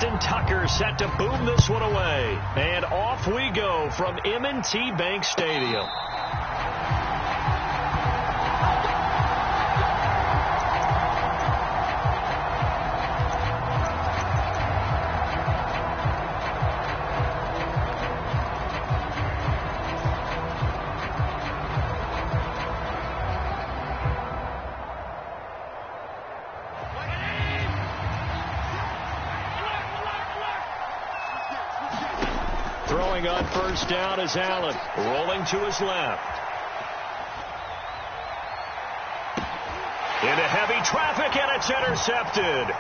Justin Tucker set to boom this one away. And off we go from M&T Bank Stadium. Throwing on first down is Allen, rolling to his left. Into heavy traffic, and it's intercepted.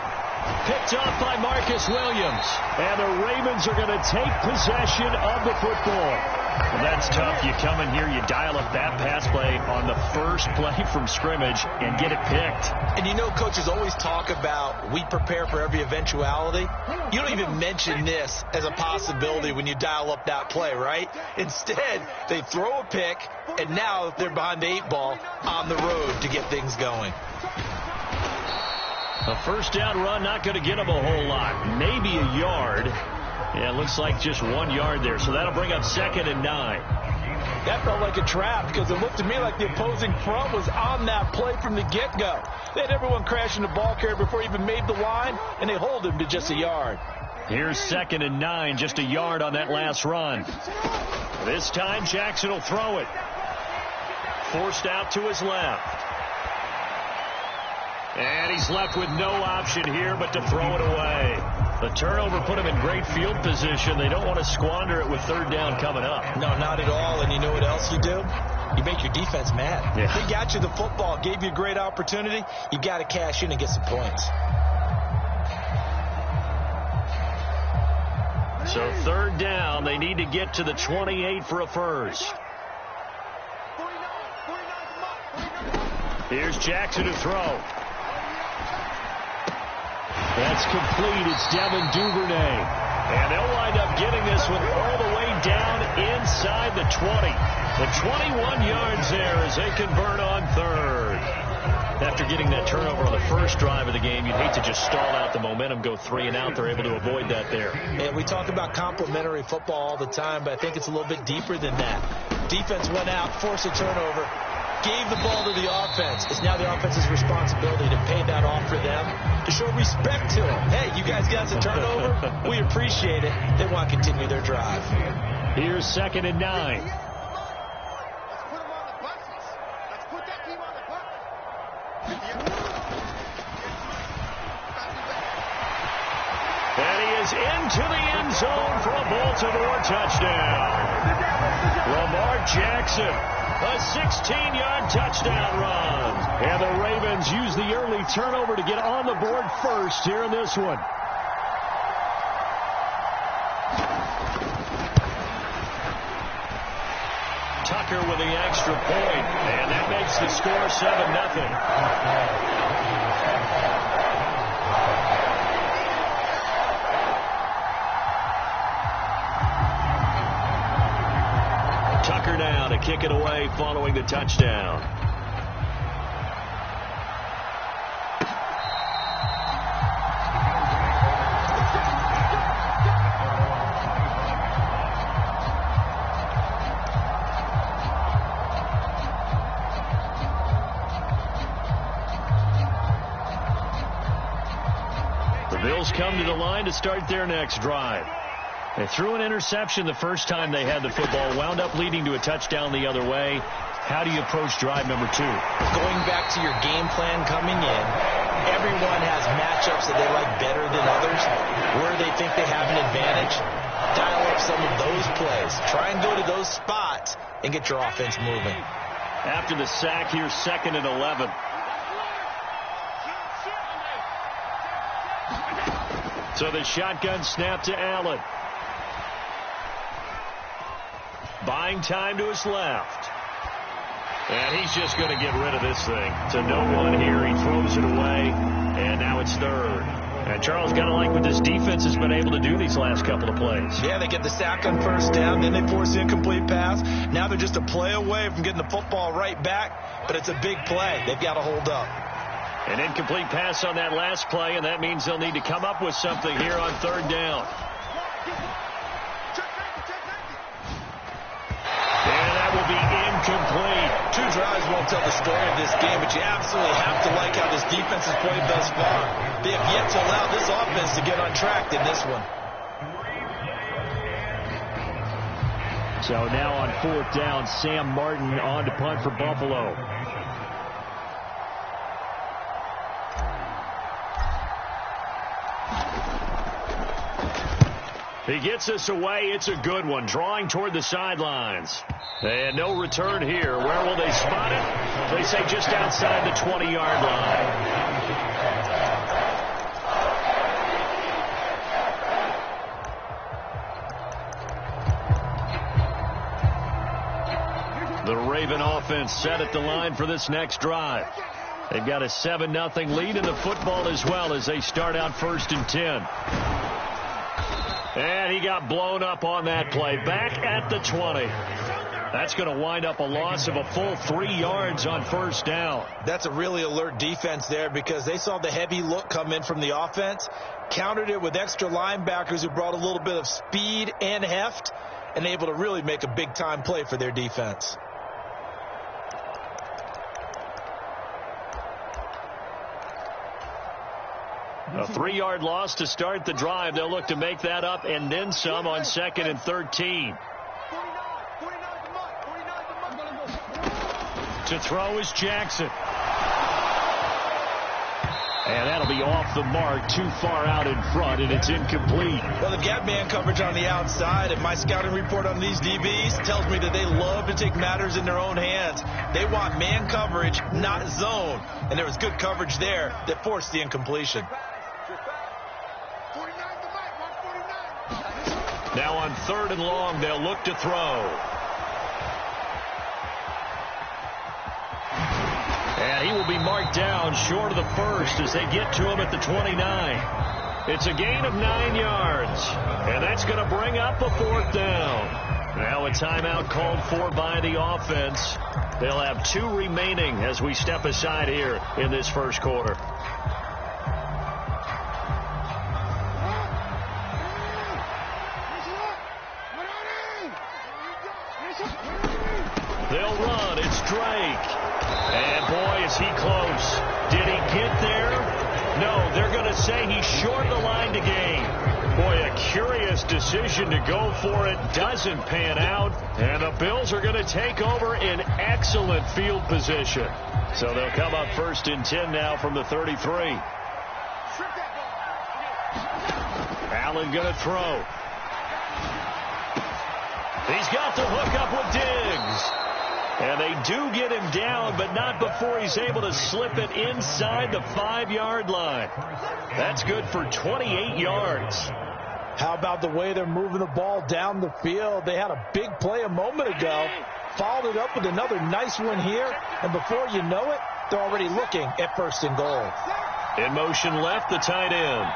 Picked off by Marcus Williams. And the Ravens are going to take possession of the football. Well, that's tough. You come in here, you dial up that pass play on the first play from scrimmage and get it picked. And you know, coaches always talk about we prepare for every eventuality. You don't even mention this as a possibility when you dial up that play, right? Instead, they throw a pick, and now they're behind the 8 ball on the road to get things going. A first down run, not going to get them a whole lot. Maybe a yard. Yeah, it looks like just 1 yard there, so that'll bring up 2nd and 9. That felt like a trap because it looked to me like the opposing front was on that play from the get-go. They had everyone crashing the ball carrier before he even made the line, and they hold him to just a yard. Here's 2nd and 9, just a yard on that last run. This time Jackson will throw it. Forced out to his left. And he's left with no option here but to throw it away. The turnover put him in great field position. They don't want to squander it with 3rd down coming up. No, not at all. And you know what else you do? You make your defense mad. Yeah. They got you the football, gave you a great opportunity. You got to cash in and get some points. So 3rd down, they need to get to the 28 for a first. Here's Jackson to throw. That's complete. It's Devin Duvernay. And they'll wind up getting this one all the way down inside the 20. The 21 yards there as they convert on 3rd. After getting that turnover on the first drive of the game, you'd hate to just stall out the momentum, go 3 and out. They're able to avoid that there. And we talk about complementary football all the time, but I think it's a little bit deeper than that. Defense went out, forced a turnover, gave the ball to the offense. It's now the offense's responsibility to pay that off for them, to show respect to them. Hey, you guys got some turnover. We appreciate it. They want to continue their drive. Here's 2nd and 9. And he is into the end zone for a Baltimore touchdown. Lamar Jackson, a 16-yard touchdown run. And the Ravens use the early turnover to get on the board first here in this one. Tucker with the extra point, and that makes the score 7-0. Tucker now to kick it away following the touchdown. The Bills come to the line to start their next drive. They threw an interception the first time they had the football, wound up leading to a touchdown the other way. How do you approach drive number 2? Going back to your game plan coming in, everyone has matchups that they like better than others, where they think they have an advantage. Dial up some of those plays. Try and go to those spots and get your offense moving. After the sack, here's 2nd and 11. So the shotgun snap to Allen. Buying time to his left. And he's just going to get rid of this thing. To no one here. He throws it away. And now it's 3rd. And Charles, got to like what this defense has been able to do these last couple of plays. Yeah, they get the sack on first down. Then they force the incomplete pass. Now they're just a play away from getting the football right back. But it's a big play. They've got to hold up. An incomplete pass on that last play, and that means they'll need to come up with something here on third down. And that will be incomplete. 2 drives won't tell the story of this game, but you absolutely have to like how this defense has played thus far. They have yet to allow this offense to get on track in this one. So now on fourth down, Sam Martin on to punt for Buffalo. He gets us away. It's a good one. Drawing toward the sidelines. And no return here. Where will they spot it? They say just outside the 20-yard line. The Raven offense set at the line for this next drive. They've got a 7-0 lead in the football as well as they start out 1st and 10. And he got blown up on that play. Back at the 20. That's going to wind up a loss of a full 3 yards on first down. That's a really alert defense there because they saw the heavy look come in from the offense, countered it with extra linebackers who brought a little bit of speed and heft, and able to really make a big-time play for their defense. A 3-yard loss to start the drive. They'll look to make that up and then some on 2nd and 13. To throw is Jackson. And that'll be off the mark, too far out in front, and it's incomplete. Well, they've got man coverage on the outside, and my scouting report on these DBs tells me that they love to take matters in their own hands. They want man coverage, not zone. And there was good coverage there that forced the incompletion. Now on 3rd and long, they'll look to throw. And he will be marked down short of the first as they get to him at the 29. It's a gain of 9 yards. And that's going to bring up a 4th down. Now a timeout called for by the offense. They'll have 2 remaining as we step aside here in this first quarter. They'll run. It's Drake. And, boy, is he close. Did he get there? No, they're going to say he's short the line to gain. Boy, a curious decision to go for it. Doesn't pan out. And the Bills are going to take over in excellent field position. So they'll come up 1st and 10 now from the 33. Allen going to throw. He's got the hook up with Diggs. And they do get him down, but not before he's able to slip it inside the 5-yard line. That's good for 28 yards. How about the way they're moving the ball down the field? They had a big play a moment ago, followed it up with another nice one here, and before you know it, they're already looking at 1st and goal. In motion left, the tight end.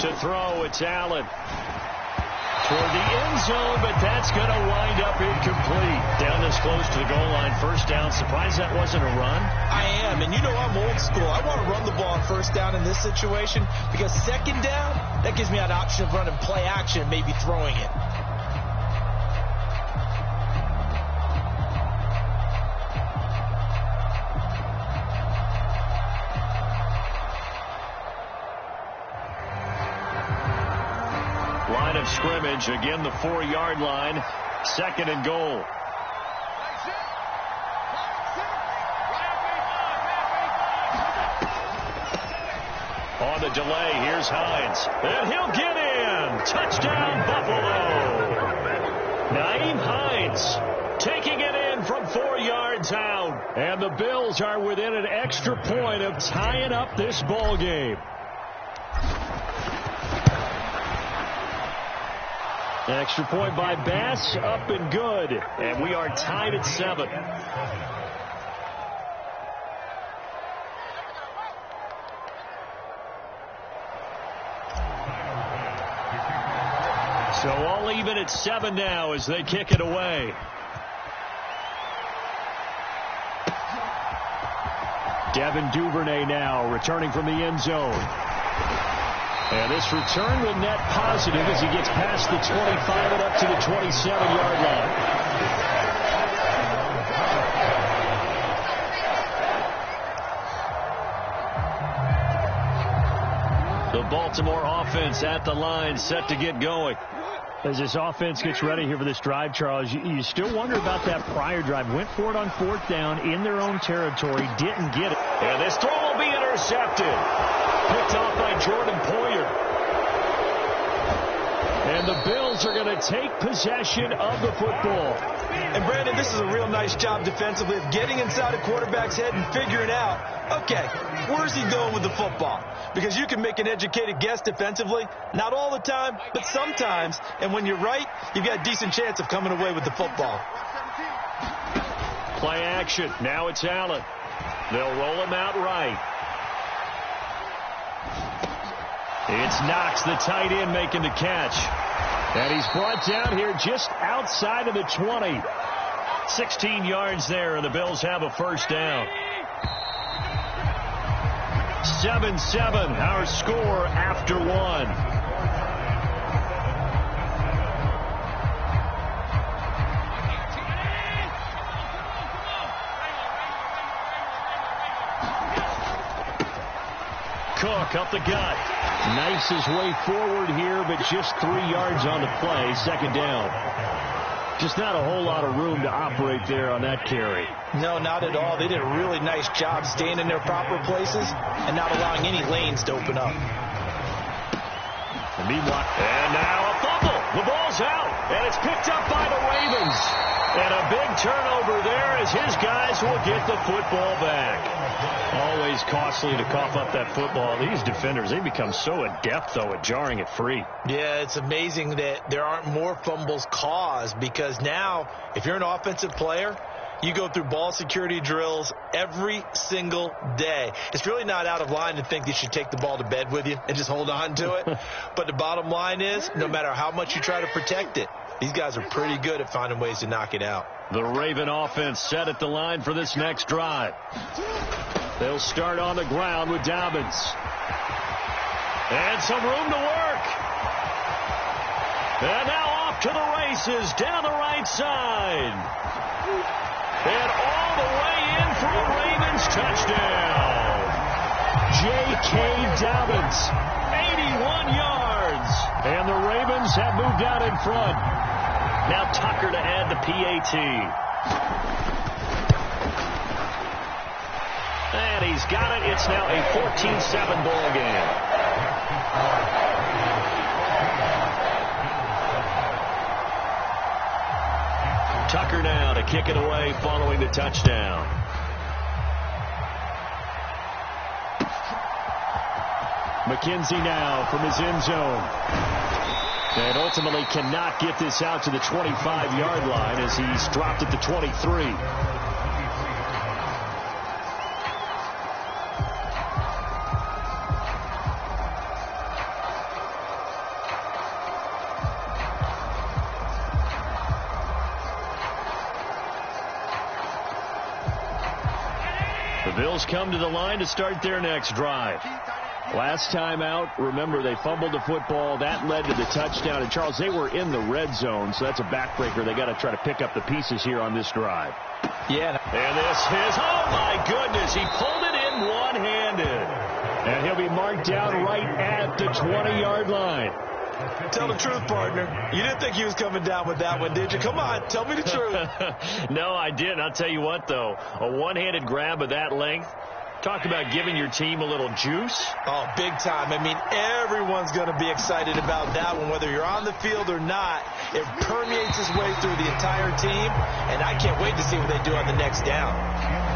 To throw, it's Allen. Toward the end zone, but that's going to wind up incomplete. Down this close to the goal line, 1st down. Surprised that wasn't a run? I am, and you know I'm old school. I want to run the ball on 1st down in this situation because 2nd down, that gives me an option of running play action, maybe throwing it. Line of scrimmage, again the 4-yard line, 2nd and goal. On the delay, here's Hines. And he'll get in. Touchdown, Buffalo. Nyheim Hines taking it in from 4 yards out. And the Bills are within an extra point of tying up this ball game. An extra point by Bass, up and good. And we are tied at 7. So all even at 7 now as they kick it away. Devin Duvernay now returning from the end zone. And this return will net positive as he gets past the 25 and up to the 27-yard line. The Baltimore offense at the line, set to get going. As this offense gets ready here for this drive, Charles, you still wonder about that prior drive. Went for it on 4th down in their own territory, didn't get it. And this throw will be intercepted. Picked off by Jordan Poyer. And the Bills are going to take possession of the football. And, Brandon, this is a real nice job defensively of getting inside a quarterback's head and figuring out, okay, where's he going with the football? Because you can make an educated guess defensively. Not all the time, but sometimes. And when you're right, you've got a decent chance of coming away with the football. Play action. Now it's Allen. They'll roll him out right. It's Knox, the tight end, making the catch. And he's brought down here just outside of the 20. 16 yards there, and the Bills have a first down. 7-7, our score after one. Cook up the gut. Knifes his way forward here, but just 3 yards on the play. Second down. Just not a whole lot of room to operate there on that carry. No, not at all. They did a really nice job staying in their proper places and not allowing any lanes to open up. And meanwhile, and now a fumble. The ball's out, and it's picked up by the Ravens. And a big turnover there as his guys will get the football back. Always costly to cough up that football. These defenders, they become so adept, though, at jarring it free. Yeah, it's amazing that there aren't more fumbles caused, because now, if you're an offensive player, you go through ball security drills every single day. It's really not out of line to think you should take the ball to bed with you and just hold on to it. But the bottom line is, no matter how much you try to protect it, these guys are pretty good at finding ways to knock it out. The Raven offense set at the line for this next drive. They'll start on the ground with Dobbins. And some room to work. And now off to the races down the right side. And all the way in for a Ravens touchdown. J.K. Dobbins, 81 yards. And the Ravens have moved out in front. Now Tucker to add the PAT. And he's got it. It's now a 14-7 ball game. Tucker now to kick it away following the touchdown. McKenzie now from his end zone. And ultimately cannot get this out to the 25-yard line as he's dropped at the 23. The Bills come to the line to start their next drive. Last time out, remember, they fumbled the football. That led to the touchdown. And, Charles, they were in the red zone, so that's a backbreaker. They got to try to pick up the pieces here on this drive. Yeah. And this is, oh, my goodness, he pulled it in one-handed. And he'll be marked down right at the 20-yard line. Tell the truth, partner. You didn't think he was coming down with that one, did you? Come on, tell me the truth. No, I didn't. I'll tell you what, though. A one-handed grab of that length. Talk about giving your team a little juice. Oh, big time. I mean, everyone's going to be excited about that one, whether you're on the field or not. It permeates its way through the entire team, and I can't wait to see what they do on the next down.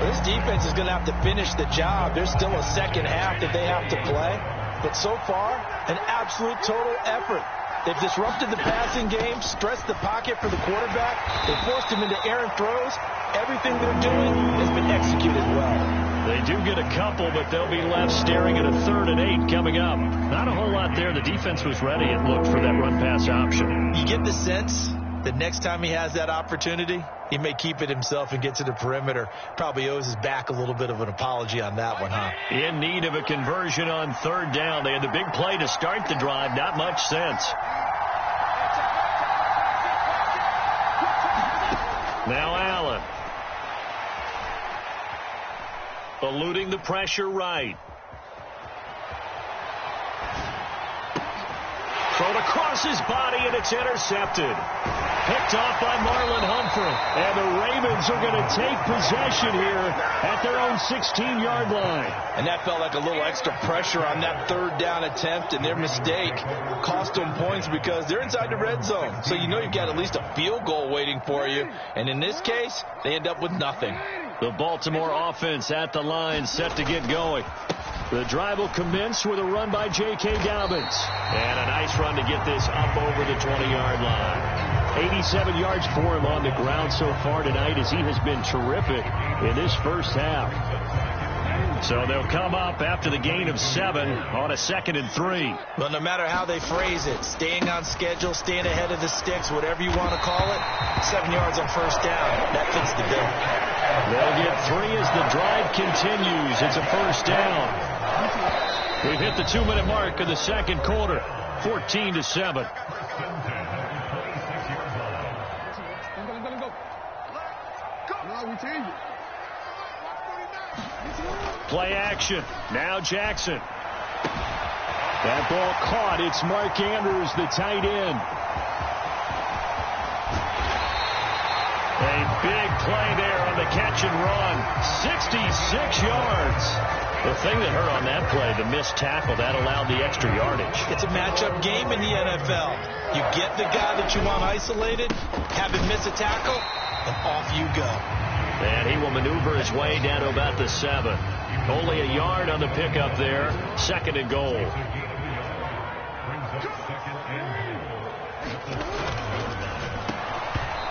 This defense is going to have to finish the job. There's still a second half that they have to play, but so far, an absolute total effort. They've disrupted the passing game, stressed the pocket for the quarterback. They forced him into errant throws. Everything they're doing has been executed well. They do get a couple, but they'll be left staring at a 3rd and 8 coming up. Not a whole lot there. The defense was ready, it looked, for that run-pass option. You get the sense The next time he has that opportunity, he may keep it himself and get to the perimeter. Probably owes his back a little bit of an apology on that one, huh? In need of a conversion on third down. They had the big play to start the drive. Not much sense. Now Allen. Eluding the pressure right. Thrown across his body, and it's intercepted. Picked off by Marlon Humphrey. And the Ravens are going to take possession here at their own 16-yard line. And that felt like a little extra pressure on that third down attempt, and their mistake cost them points because they're inside the red zone. So you know you've got at least a field goal waiting for you. And in this case, they end up with nothing. The Baltimore offense at the line, set to get going. The drive will commence with a run by J.K. Dobbins. And a nice run to get this up over the 20-yard line. 87 yards for him on the ground so far tonight, as he has been terrific in this first half. So they'll come up after the gain of 7 on a 2nd and 3. Well, no matter how they phrase it, staying on schedule, staying ahead of the sticks, whatever you want to call it, 7 yards on first down. That fits the bill. They'll get 3 as the drive continues. It's a first down. We've hit the 2-minute mark of the second quarter. 14-7. Play action. Now Jackson. That ball caught. It's Mark Andrews, the tight end. A big play there on the catch and run. 66 yards. The thing that hurt on that play, the missed tackle, that allowed the extra yardage. It's a matchup game in the NFL. You get the guy that you want isolated, have him miss a tackle, and off you go. And he will maneuver his way down to about the 7. Only a yard on the pickup there. 2nd and goal.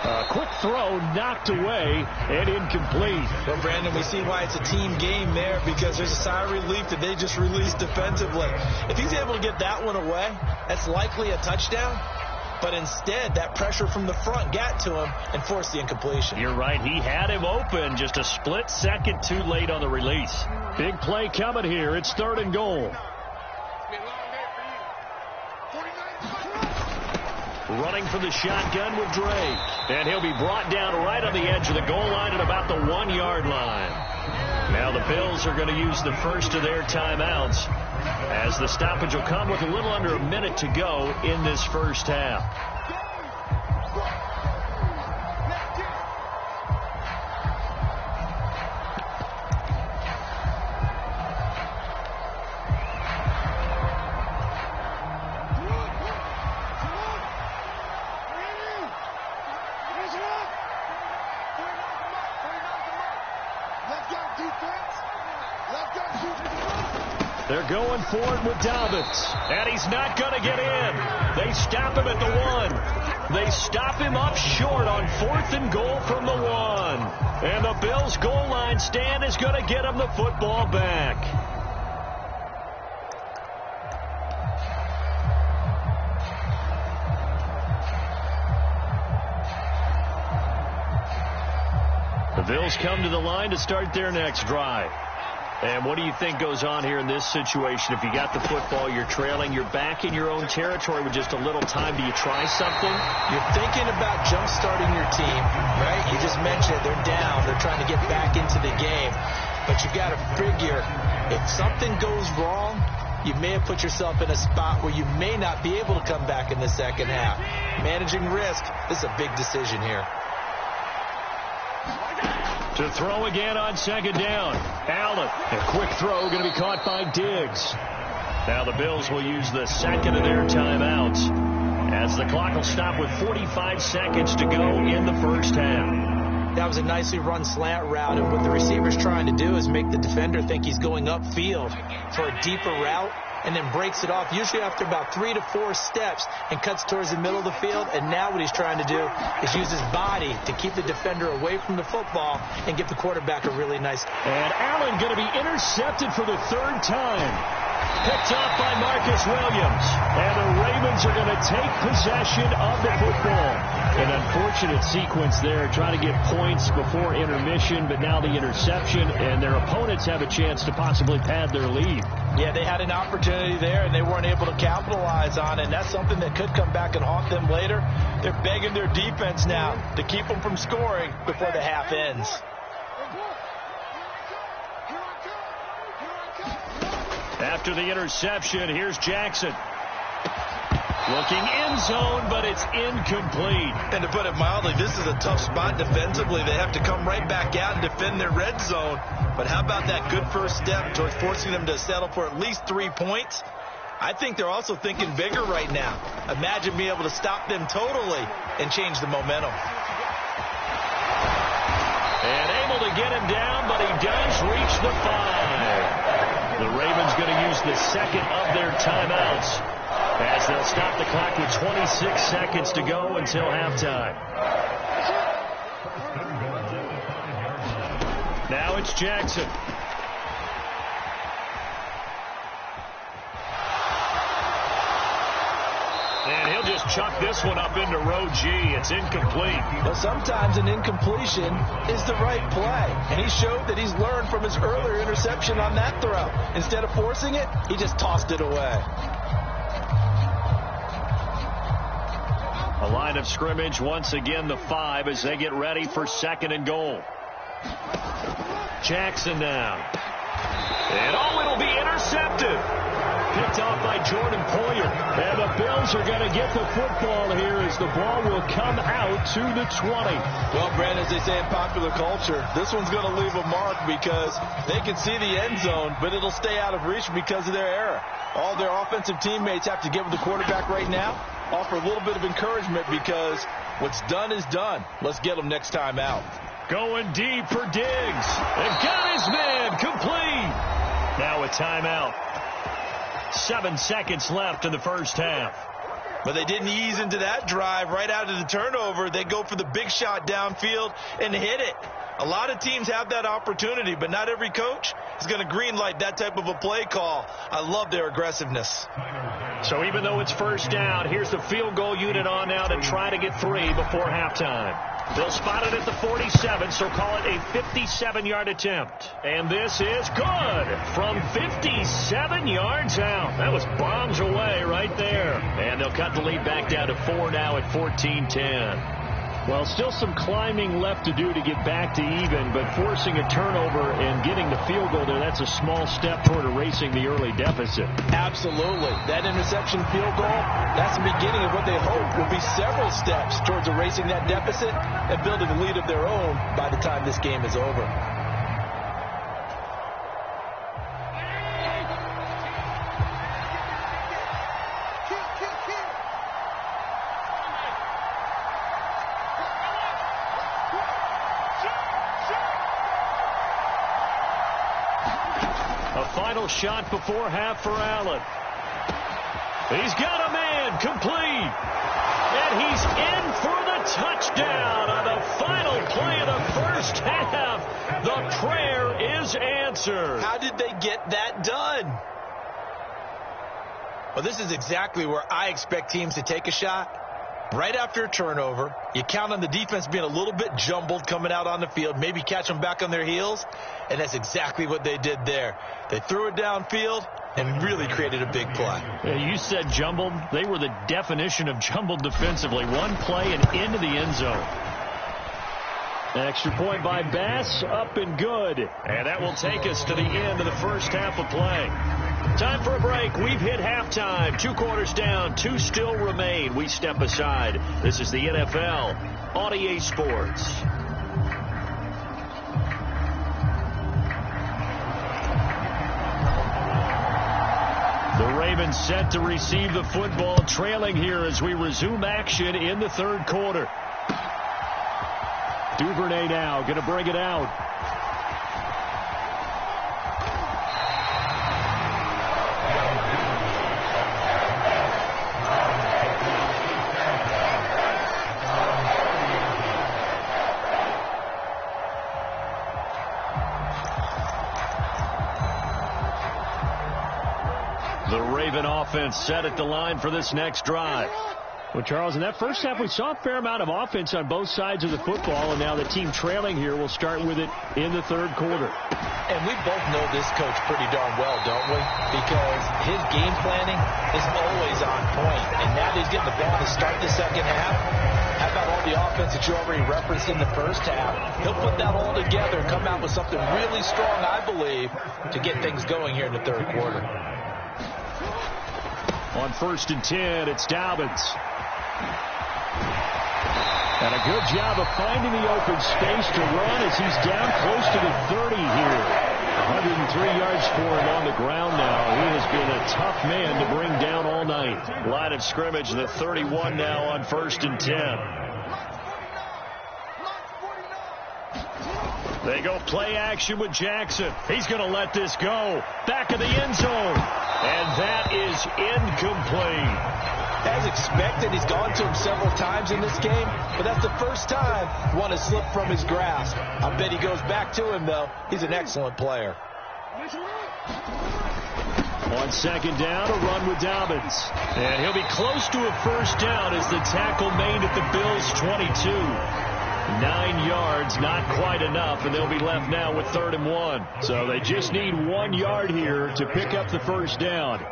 A quick throw knocked away and incomplete. Well, Brandon, we see why it's a team game there, because there's a sigh of relief that they just released defensively. If he's able to get that one away, that's likely a touchdown. But instead, that pressure from the front got to him and forced the incompletion. You're right. He had him open, just a split second too late on the release. Big play coming here. It's 3rd and goal. Running from the shotgun with Drake. And he'll be brought down right on the edge of the goal line at about the 1-yard line. Now the Bills are going to use the first of their timeouts, as the stoppage will come with a little under a minute to go in this first half. They're going for it with Dobbins. And he's not going to get in. They stop him at the 1. They stop him up short on 4th and goal from the 1. And the Bills' goal line stand is going to get him the football back. The Bills come to the line to start their next drive. And what do you think goes on here in this situation? If you got the football, you're trailing, you're back in your own territory with just a little time. Do you try something? You're thinking about jump-starting your team, right? You just mentioned it. They're down. They're trying to get back into the game. But you've got to figure, if something goes wrong, you may have put yourself in a spot where you may not be able to come back in the second half. Managing risk, this is a big decision here. To throw again on 2nd down. Allen, a quick throw going to be caught by Diggs. Now the Bills will use the 2nd of their timeouts, as the clock will stop with 45 seconds to go in the first half. That was a nicely run slant route, and what the receiver's trying to do is make the defender think he's going upfield for a deeper route, and then breaks it off, usually after about 3 to 4 steps, and cuts towards the middle of the field. And now what he's trying to do is use his body to keep the defender away from the football and give the quarterback a really nice. And Allen going to be intercepted for the 3rd time. Picked off by Marcus Williams. And the Ravens are going to take possession of the football. An unfortunate sequence there, trying to get points before intermission, but now the interception, and their opponents have a chance to possibly pad their lead. Yeah, they had an opportunity there, and they weren't able to capitalize on it, and that's something that could come back and haunt them later. They're begging their defense now to keep them from scoring before the half ends. After the interception, here's Jackson. Looking end zone, but it's incomplete. And to put it mildly, this is a tough spot defensively. They have to come right back out and defend their red zone. But how about that good first step towards forcing them to settle for at least 3 points? I think they're also thinking bigger right now. Imagine being able to stop them totally and change the momentum. And able to get him down, but he does reach the 5. The Ravens going to use the second of their timeouts, as they'll stop the clock with 26 seconds to go until halftime. Now it's Jackson. And he'll just chuck this one up into row G. It's incomplete. But sometimes an incompletion is the right play. And he showed that he's learned from his earlier interception on that throw. Instead of forcing it, he just tossed it away. A line of scrimmage, once again the 5 as they get ready for 2nd and goal. Jackson now. And it'll be intercepted. Picked off by Jordan Poyer. And the Bills are going to get the football here as the ball will come out to the 20. Well, Brandon, as they say in popular culture, this one's going to leave a mark because they can see the end zone, but it'll stay out of reach because of their error. All their offensive teammates have to give the quarterback right now, offer a little bit of encouragement because what's done is done. Let's get them next time out. Going deep for Diggs. And got his man complete. Now a timeout. 7 seconds left in the first half. But they didn't ease into that drive right out of the turnover. They go for the big shot downfield and hit it. A lot of teams have that opportunity, but not every coach is going to greenlight that type of a play call. I love their aggressiveness. So even though it's first down, here's the field goal unit on now to try to get 3 before halftime. They'll spot it at the 47, so call it a 57-yard attempt. And this is good from 57 yards out. That was bombs away right there. And they'll cut the lead back down to 4 now at 14-10. Well, still some climbing left to do to get back to even, but forcing a turnover and getting the field goal there, that's a small step toward erasing the early deficit. Absolutely. That interception field goal, that's the beginning of what they hope will be several steps towards erasing that deficit and building a lead of their own by the time this game is over. Final shot before half for Allen. He's got a man complete. And he's in for the touchdown on the final play of the first half. The prayer is answered. How did they get that done? Well, this is exactly where I expect teams to take a shot. Right after a turnover, you count on the defense being a little bit jumbled coming out on the field, maybe catch them back on their heels, and that's exactly what they did there. They threw it downfield and really created a big play. Yeah, you said jumbled. They were the definition of jumbled defensively. One play and into the end zone. Extra point by Bass, up and good. And that will take us to the end of the first half of play. Time for a break. We've hit halftime. 2 quarters down, 2 still remain. We step aside. This is the NFL on EA Sports. The Ravens set to receive the football, trailing here as we resume action in the third quarter. Duvernay now going to bring it out. offense set at the line for this next drive. Well, Charles, in that first half, we saw a fair amount of offense on both sides of the football, and now the team trailing here will start with it in the third quarter. And we both know this coach pretty darn well, don't we? Because his game planning is always on point. And now that he's getting the ball to start the second half, how about all the offense that you already referenced in the first half? He'll put that all together and come out with something really strong, I believe, to get things going here in the third quarter. On 1st and 10, it's Dobbins. And a good job of finding the open space to run as he's down close to the 30 here. 103 yards for him on the ground now. He has been a tough man to bring down all night. Line of scrimmage, the 31 now on 1st and 10. They go play action with Jackson. He's going to let this go. Back of the end zone. And that is incomplete. As expected, he's gone to him several times in this game, but that's the first time one has slipped from his grasp. I bet he goes back to him, though. He's an excellent player. On 2nd down, a run with Dobbins. And he'll be close to a first down as the tackle made at the Bills' 22. 9 yards, not quite enough, and they'll be left now with 3rd and 1. So they just need 1 yard here to pick up the first down.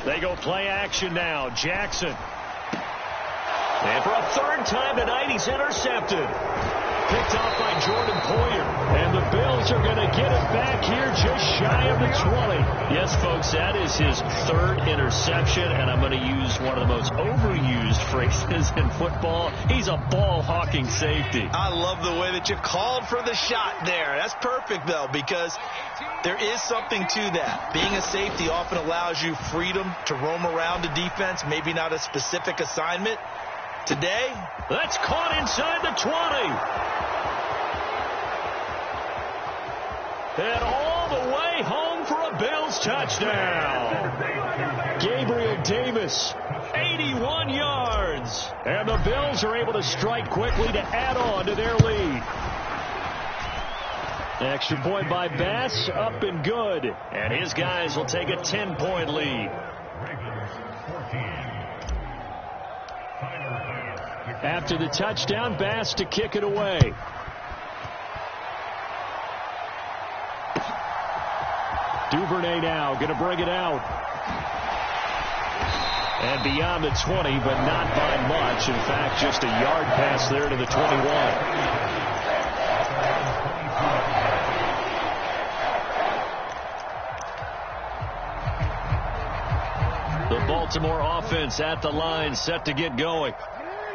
They go play action now. Jackson. And for a 3rd time tonight, he's intercepted. Picked off by Jordan Poyer. And the Bills are going to get it back here just shy of the 20. Yes, folks, that is his 3rd interception, and I'm going to use one of the most overused phrases in football. He's a ball-hawking safety. I love the way that you called for the shot there. That's perfect, though, because there is something to that. Being a safety often allows you freedom to roam around the defense, maybe not a specific assignment. Today, that's caught inside the 20. And all the way home for a Bills touchdown. Gabriel Davis, 81 yards. And the Bills are able to strike quickly to add on to their lead. Extra point by Bass, up and good. And his guys will take a 10-point lead. After the touchdown, Bass to kick it away. Duvernay now going to bring it out. And beyond the 20, but not by much. In fact, just a yard pass there to the 21. The Baltimore offense at the line, set to get going.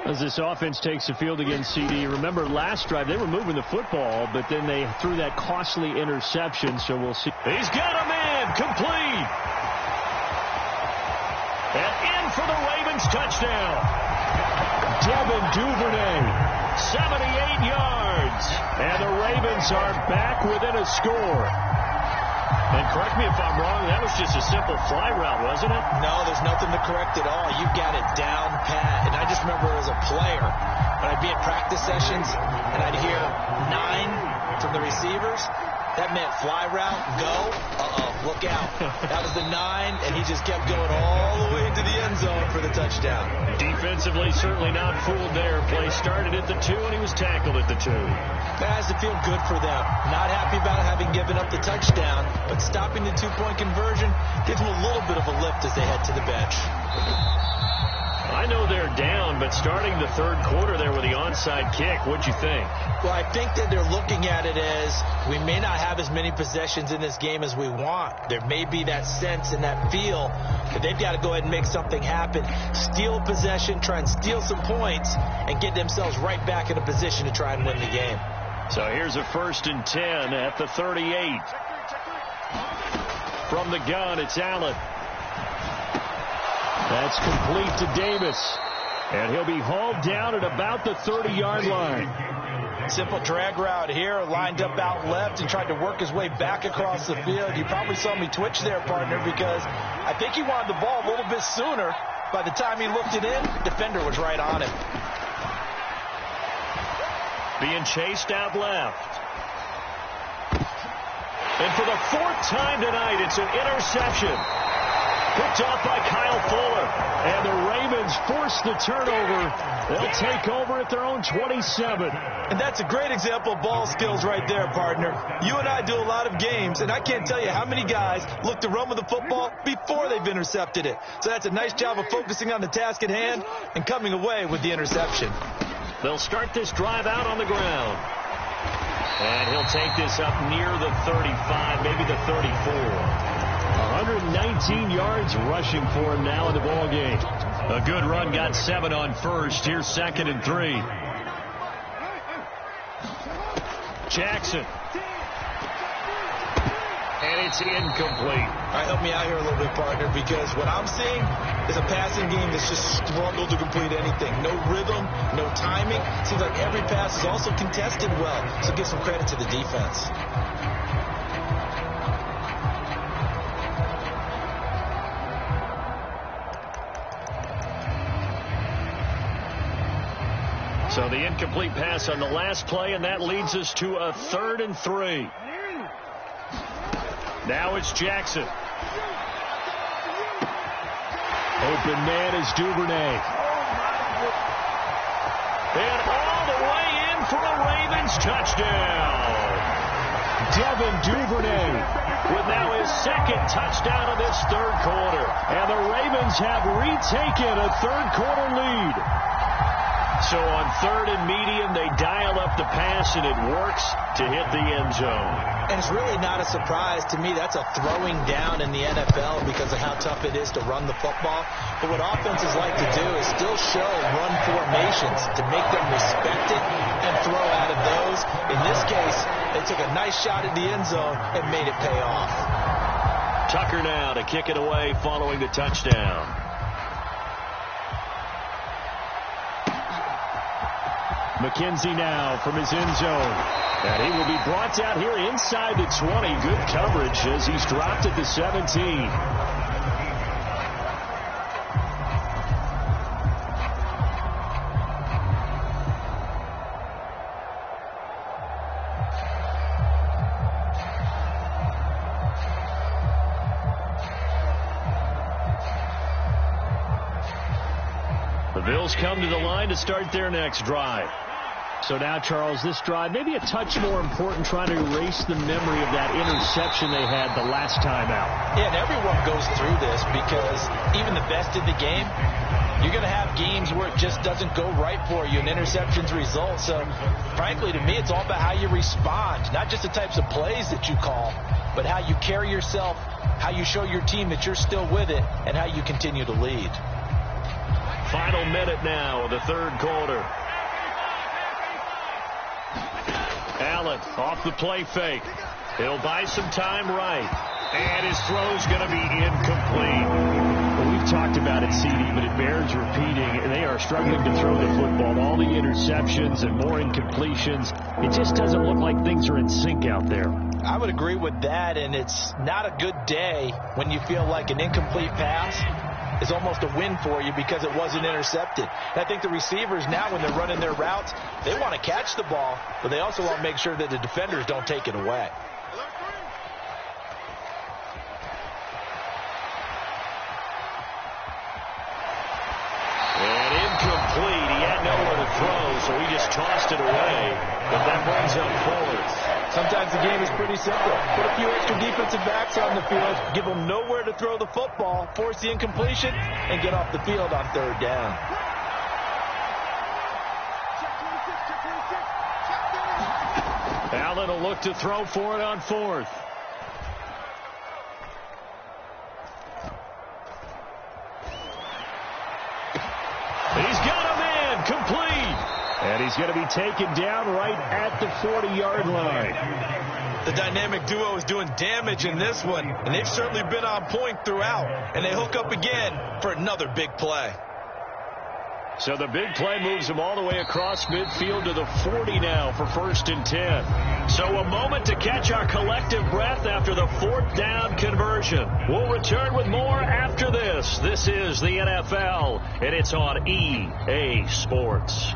As this offense takes the field against CD, remember last drive they were moving the football, but then they threw that costly interception, so we'll see. He's got a man, complete. And in for the Ravens touchdown. Devin Duvernay, 78 yards. And the Ravens are back within a score. And correct me if I'm wrong, that was just a simple fly route, wasn't it? No, there's nothing to correct at all. You've got it down pat. And I just remember as a player, when I'd be at practice sessions and I'd hear 9 from the receivers, that meant fly route, go, look out. That was the 9, and he just kept going all the way into the end zone for the touchdown. Defensively, certainly not fooled there. Play started at the 2, and he was tackled at the 2. That has to feel good for them. Not happy about having given up the touchdown, but stopping the 2-point conversion gives them a little bit of a lift as they head to the bench. I know they're down, but starting the third quarter there with the onside kick, what'd you think? Well, I think that they're looking at it as we may not have as many possessions in this game as we want. There may be that sense and that feel that they've got to go ahead and make something happen. Steal a possession, try and steal some points, and get themselves right back in a position to try and win the game. So here's a 1st and 10 at the 38. From the gun, it's Allen. That's complete to Davis. And he'll be hauled down at about the 30-yard line. Simple drag route here, lined up out left and tried to work his way back across the field. You probably saw me twitch there, partner, because I think he wanted the ball a little bit sooner. By the time he looked it in, the defender was right on him. Being chased out left. And for the 4th time tonight, it's an interception. Picked off by Kyle Fuller. And the Ravens force the turnover. They'll take over at their own 27. And that's a great example of ball skills right there, partner. You and I do a lot of games, and I can't tell you how many guys look to run with the football before they've intercepted it. So that's a nice job of focusing on the task at hand and coming away with the interception. They'll start this drive out on the ground. And he'll take this up near the 35, maybe the 34. 119 yards rushing for him now in the ball game. A good run, got 7 on first. Here's 2nd and 3. Jackson. And it's incomplete. All right, help me out here a little bit, partner, because what I'm seeing is a passing game that's just struggled to complete anything. No rhythm, no timing. Seems like every pass is also contested well, so give some credit to the defense. So the incomplete pass on the last play, and that leads us to a 3rd and 3. Now it's Jackson. Open man is Duvernay. And all the way in for a Ravens touchdown. Devin Duvernay with now his 2nd touchdown of this 3rd quarter. And the Ravens have retaken a 3rd quarter lead. So on 3rd and medium, they dial up the pass, and it works to hit the end zone. And it's really not a surprise to me. That's a throwing down in the NFL because of how tough it is to run the football. But what offenses like to do is still show run formations to make them respect it and throw out of those. In this case, they took a nice shot at the end zone and made it pay off. Tucker now to kick it away following the touchdown. McKenzie now from his end zone. And he will be brought down here inside the 20. Good coverage as he's dropped at the 17. The Bills come to the line to start their next drive. So now, Charles, this drive maybe a touch more important, trying to erase the memory of that interception they had the last time out. Yeah, and everyone goes through this because even the best in the game, you're going to have games where it just doesn't go right for you and interceptions result. So, frankly, to me, it's all about how you respond, not just the types of plays that you call, but how you carry yourself, how you show your team that you're still with it, and how you continue to lead. Final minute now of the 3rd quarter. Allen off the play fake. He'll buy some time right. And his throw's going to be incomplete. Well, we've talked about it, CD, but it bears repeating. They are struggling to throw the football. All the interceptions and more incompletions. It just doesn't look like things are in sync out there. I would agree with that, and it's not a good day when you feel like an incomplete pass is almost a win for you because it wasn't intercepted. And I think the receivers now, when they're running their routes, they want to catch the ball, but they also want to make sure that the defenders don't take it away. And incomplete. He had nowhere to throw, so he just tossed it away. But that brings up 4th. Sometimes the game is pretty simple. Put a few extra defensive backs on the field, give them nowhere to throw the football, force the incompletion, and get off the field on 3rd down. Allen will look to throw for it on 4th. He's got a man complete. And he's going to be taken down right at the 40-yard line. The dynamic duo is doing damage in this one, and they've certainly been on point throughout. And they hook up again for another big play. So the big play moves them all the way across midfield to the 40 now for 1st and 10. So a moment to catch our collective breath after the 4th down conversion. We'll return with more after this. This is the NFL, and it's on EA Sports.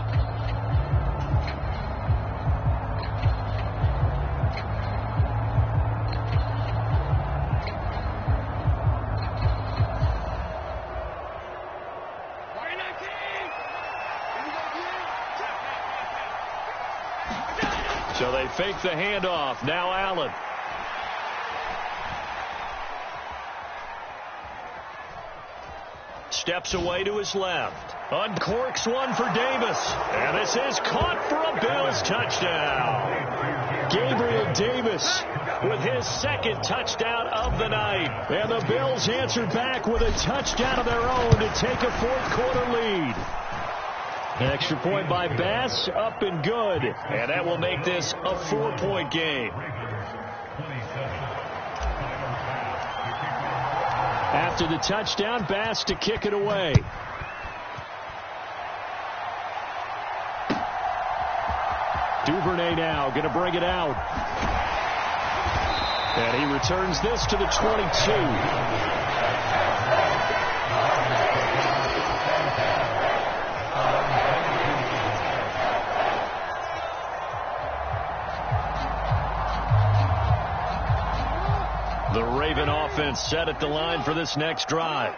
So they fake the handoff. Now Allen. Steps away to his left. Uncorks one for Davis. And this is caught for a Bills touchdown. Gabriel Davis with his second touchdown of the night. And the Bills answered back with a touchdown of their own to take a fourth-quarter lead. An extra point by Bass, up and good. And that will make this a 4-point game. After the touchdown, Bass to kick it away. Duvernay now going to bring it out. And he returns this to the 22. The Raven offense set at the line for this next drive.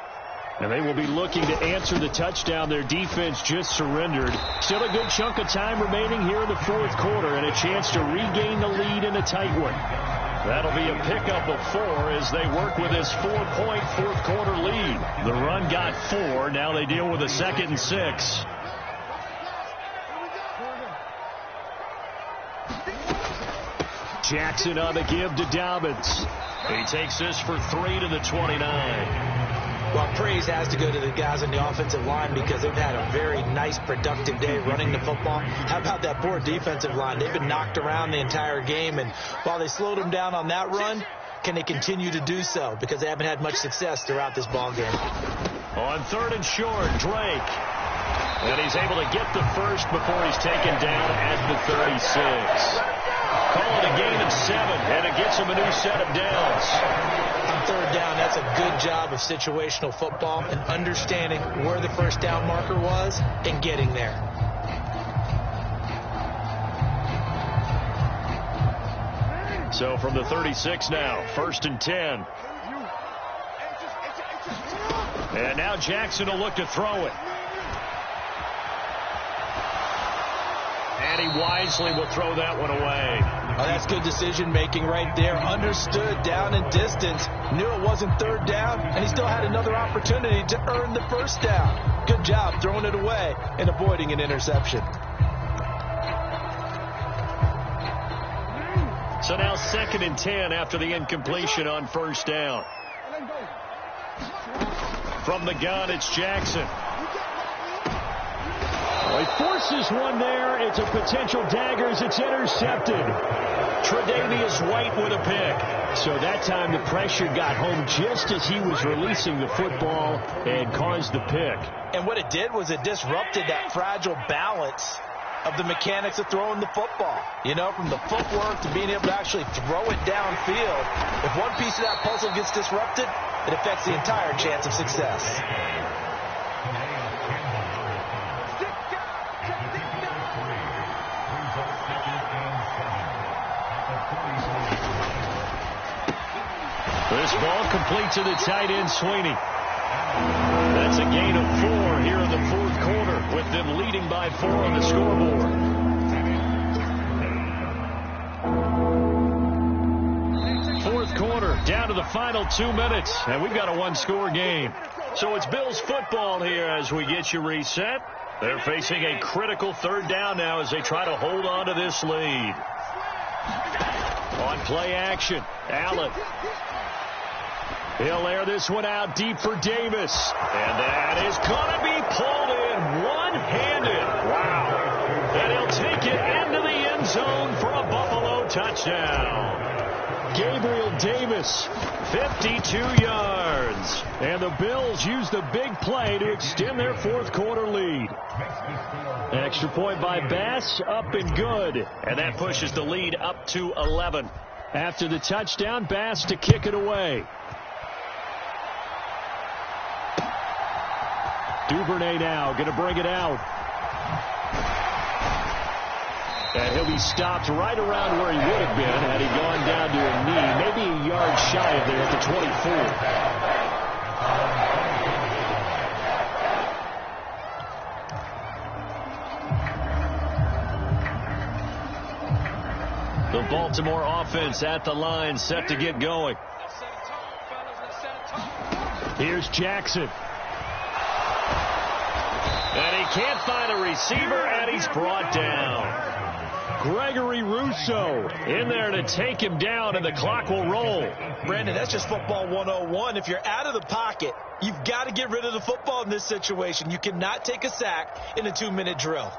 And they will be looking to answer the touchdown their defense just surrendered. Still a good chunk of time remaining here in the fourth quarter and a chance to regain the lead in a tight one. That'll be a pickup of 4 as they work with this 4-point fourth-quarter lead. The run got 4. Now they deal with a 2nd and 6. Jackson on the give to Dobbins. He takes this for 3 to the 29. Well, praise has to go to the guys on the offensive line because they've had a very nice, productive day running the football. How about that poor defensive line? They've been knocked around the entire game, and while they slowed them down on that run, can they continue to do so? Because they haven't had much success throughout this ball game. On 3rd and short, Drake. And he's able to get the first before he's taken down at the 36. Call it a gain of 7, and it gets him a new set of downs. On 3rd down, that's a good job of situational football and understanding where the first down marker was and getting there. So from the 36 now, 1st and 10. And now Jackson will look to throw it. And he wisely will throw that one away. Oh, that's good decision-making right there. Understood down and distance. Knew it wasn't 3rd down, and he still had another opportunity to earn the first down. Good job throwing it away and avoiding an interception. So now 2nd and 10 after the incompletion on 1st down. From the gun, it's Jackson. Well, he forces one there. It's a potential dagger as it's intercepted. Tre'Davious White with a pick. So that time the pressure got home just as he was releasing the football and caused the pick. And what it did was it disrupted that fragile balance of the mechanics of throwing the football. You know, from the footwork to being able to actually throw it downfield. If one piece of that puzzle gets disrupted, it affects the entire chance of success. This ball complete to the tight end, Sweeney. That's a gain of 4 here in the fourth quarter, with them leading by 4 on the scoreboard. Fourth quarter, down to the final 2 minutes, and we've got a 1-score game. So it's Bills football here as we get you reset. They're facing a critical 3rd down now as they try to hold on to this lead. On play action, Allen. He'll air this one out deep for Davis. And that is going to be pulled in one-handed. Wow. And he'll take it into the end zone for a Buffalo touchdown. Gabriel Davis, 52 yards. And the Bills use the big play to extend their fourth quarter lead. An extra point by Bass, up and good. And that pushes the lead up to 11. After the touchdown, Bass to kick it away. Duvernay now going to bring it out. And he'll be stopped right around where he would have been had he gone down to a knee, maybe a yard shy of there at the 24. Baltimore offense at the line, set to get going. Here's Jackson. And he can't find a receiver, and he's brought down. Gregory Rousseau in there to take him down, and the clock will roll. Brandon, that's just football 101. If you're out of the pocket, you've got to get rid of the football in this situation. You cannot take a sack in a 2-minute drill.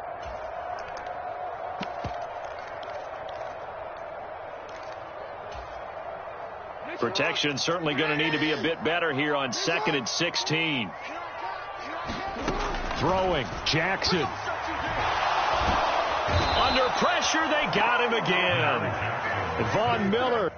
Protection certainly going to need to be a bit better here on 2nd and 16. Throwing, Jackson. Under pressure, they got him again. Von Miller